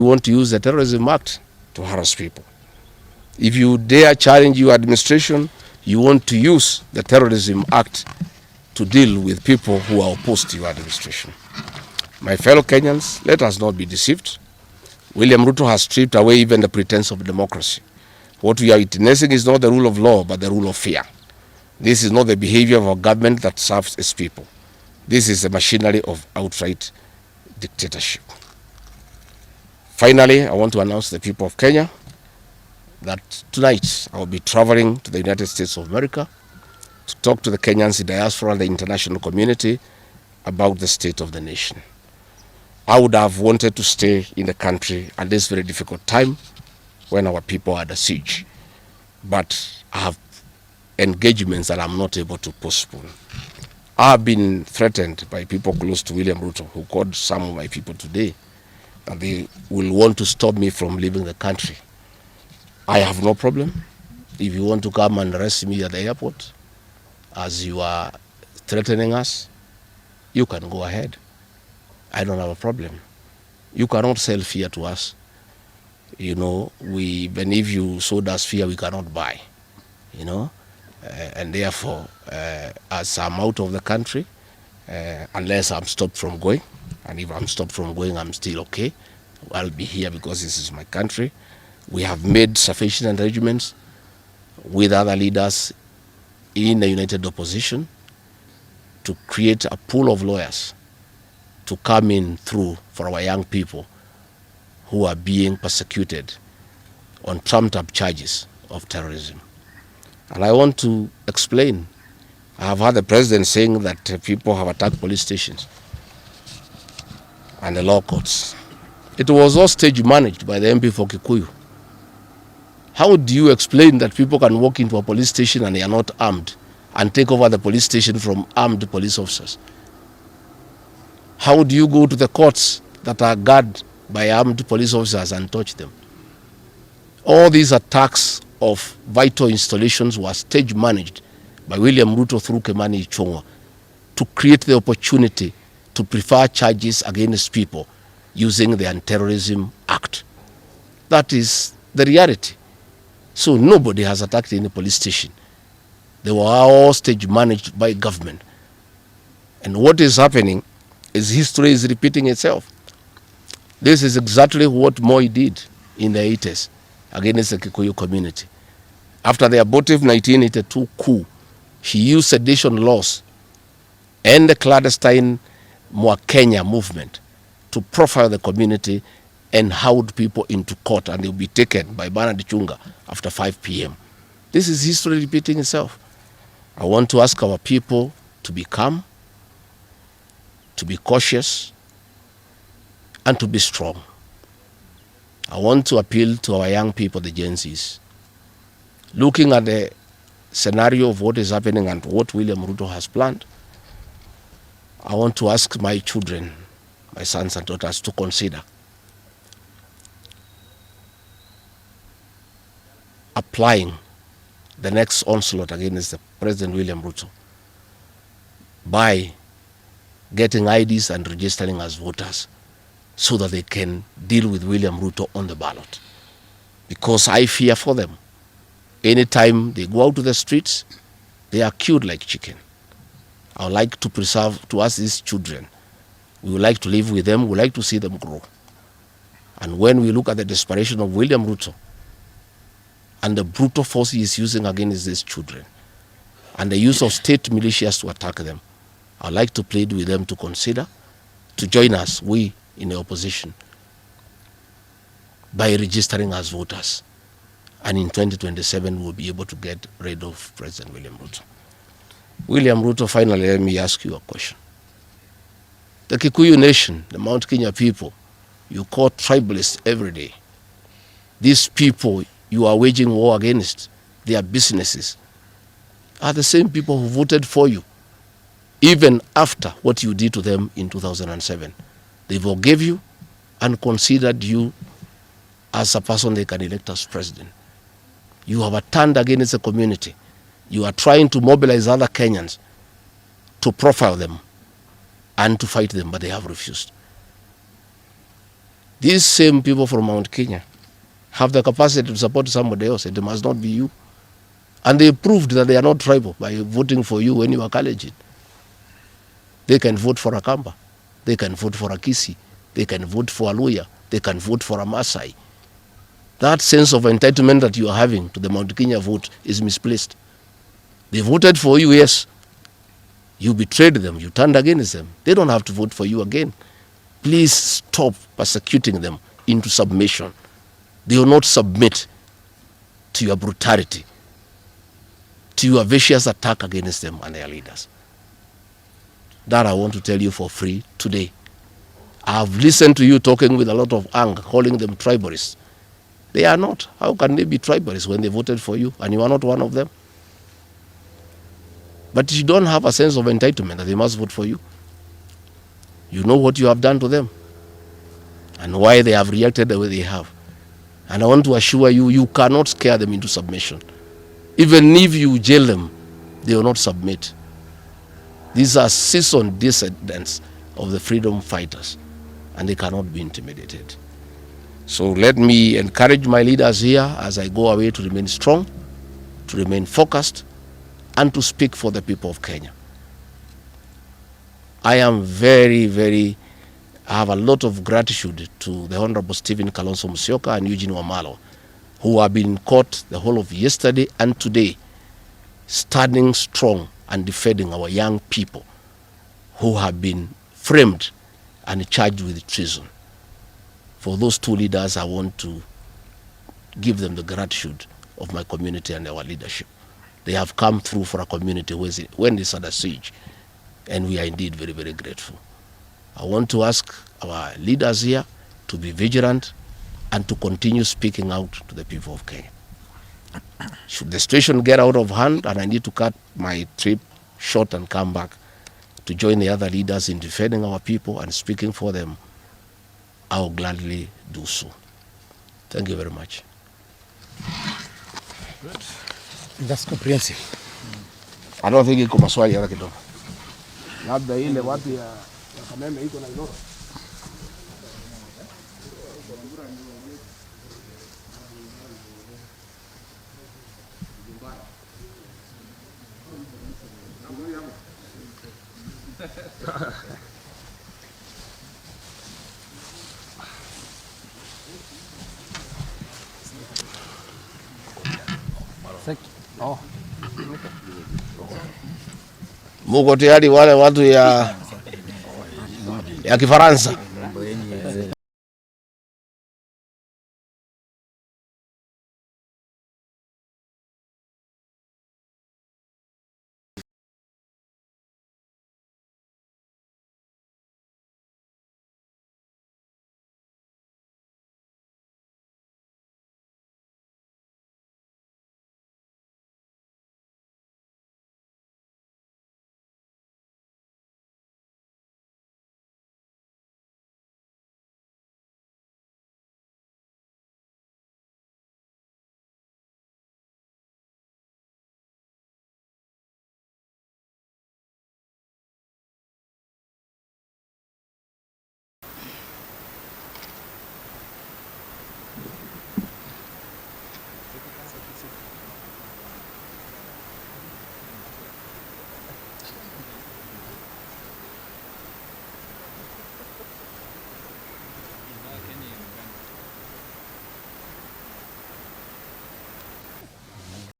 You want to use the Terrorism Act to harass people. If you dare challenge your administration, you want to use the Terrorism Act to deal with people who are opposed to your administration. My fellow Kenyans, let us not be deceived. William Ruto has stripped away even the pretense of democracy. What we are witnessing is not the rule of law, but the rule of fear. This is not the behavior of a government that serves its people. This is the machinery of outright dictatorship. Finally, I want to announce to the people of Kenya that tonight I will be traveling to the United States of America to talk to the Kenyans in diaspora and the international community about the state of the nation. I would have wanted to stay in the country at this very difficult time when our people are under siege, but I have engagements that I'm not able to postpone. I have been threatened by people close to William Ruto, who called some of my people today, and they will want to stop me from leaving the country. I have no problem. If you want to come and arrest me at the airport, as you are threatening us, you can go ahead. I don't have a problem. You cannot sell fear to us. You know, even if you sold us fear, we cannot buy. You know, and therefore, as I'm out of the country, unless I'm stopped from going, and if I'm stopped from going, I'm still okay. I'll be here because this is my country. We have made sufficient arrangements with other leaders in the united opposition to create a pool of lawyers to come in through for our young people who are being persecuted on trumped-up charges of terrorism. And I want to explain. I have heard the president saying that people have attacked police stations and the law courts. It was all stage managed by the MP for Kikuyu. How do you explain that people can walk into a police station and they are not armed and take over the police station from armed police officers? How do you go to the courts that are guarded by armed police officers and touch them? All these attacks of vital installations were stage managed by William Ruto through Kimani Ichung'wah to create the opportunity to prefer charges against people using the Anti-Terrorism Act. That is the reality. So nobody has attacked any police station. They were all stage managed by government. And what is happening is history is repeating itself. This is exactly what Moi did in the 80s against the Kikuyu community. After the abortive 1982 coup, he used sedition laws and the clandestine Mwakenya movement to profile the community and hold people into court, and they'll be taken by Bernard Chunga after 5 p.m. This is history repeating itself. I want to ask our people to be calm, to be cautious, and to be strong. I want to appeal to our young people, the Gen Zs. Looking at the scenario of what is happening and what William Ruto has planned, I want to ask my children, my sons and daughters, to consider applying the next onslaught against the President William Ruto by getting IDs and registering as voters so that they can deal with William Ruto on the ballot. Because I fear for them. Anytime they go out to the streets, they are killed like chicken. I would like to preserve to us these children. We would like to live with them. We would like to see them grow. And when we look at the desperation of William Ruto and the brutal force he is using against these children and the use of state militias to attack them, I would like to plead with them to consider, to join us, we in the opposition, by registering as voters. And in 2027, we'll be able to get rid of President William Ruto. William Ruto, finally, let me ask you a question. The Kikuyu nation, the Mount Kenya people, you call tribalists every day. These people you are waging war against, their businesses, are the same people who voted for you, even after what you did to them in 2007. They forgave you and considered you as a person they can elect as president. You have turned against the community. You are trying to mobilize other Kenyans to profile them and to fight them, but they have refused. These same people from Mount Kenya have the capacity to support somebody else. It must not be you. And they proved that they are not tribal by voting for you when you are Kalenjin. They can vote for a Kamba. They can vote for a Kisi. They can vote for a Luya. They can vote for a Maasai. That sense of entitlement that you are having to the Mount Kenya vote is misplaced. They voted for you, yes. You betrayed them. You turned against them. They don't have to vote for you again. Please stop persecuting them into submission. They will not submit to your brutality, to your vicious attack against them and their leaders. That I want to tell you for free today. I've listened to you talking with a lot of anger, calling them tribalists. They are not. How can they be tribalists when they voted for you and you are not one of them? But you don't have a sense of entitlement that they must vote for you. You know what you have done to them and why they have reacted the way they have. And I want to assure you, you cannot scare them into submission. Even if you jail them, they will not submit. These are seasoned descendants of the freedom fighters, and they cannot be intimidated. So let me encourage my leaders here as I go away to remain strong, to remain focused, and to speak for the people of Kenya. I am I have a lot of gratitude to the Honorable Stephen Kalonzo Musyoka and Eugene Wamalwa, who have been in court the whole of yesterday and today, standing strong and defending our young people who have been framed and charged with treason. For those two leaders, I want to give them the gratitude of my community and our leadership. They have come through for a community when it's under siege, and we are indeed very, very grateful. I want to ask our leaders here to be vigilant and to continue speaking out to the people of Kenya. Should the situation get out of hand and I need to cut my trip short and come back to join the other leaders in defending our people and speaking for them, I will gladly do so. Thank you very much. Good. That's comprehensive. I don't think iko maswali hata kidogo. Labda ile watu ya Kameme iko na Iloro. Oh. Muko tayari wale watu ya Kifaransa?